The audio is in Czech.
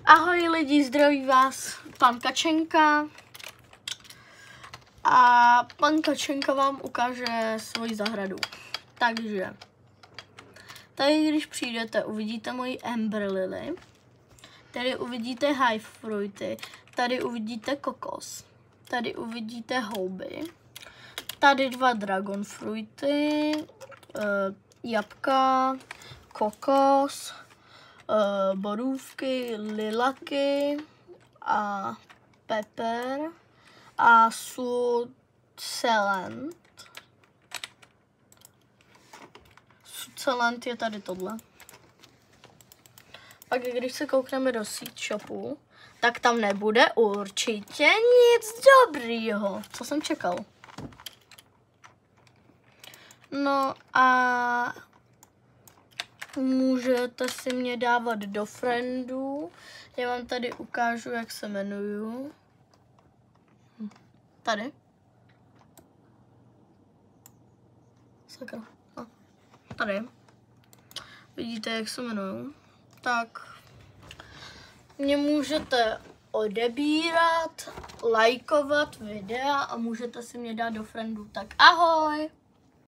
Ahoj lidi, zdraví vás pan Kačenka. A pan Kačenka vám ukáže svoji zahradu. Takže tady, když přijdete, uvidíte moji Amber Lily. Tady uvidíte High Fruity. Tady uvidíte kokos. Tady uvidíte houby. Tady 2 Dragon Fruity, jabka, kokos, borůvky, lilaky a pepper a succulent. Succulent je tady tohle. Pak když se koukneme do seed shopu, tak tam nebude určitě nic dobrýho. Co jsem čekal? No a můžete si mě dávat do friendů. Já vám tady ukážu, jak se jmenuju. Tady. Sakra. No. Tady. Vidíte, jak se jmenuju. Tak. Mě můžete odebírat, lajkovat videa a můžete si mě dát do friendů. Tak ahoj!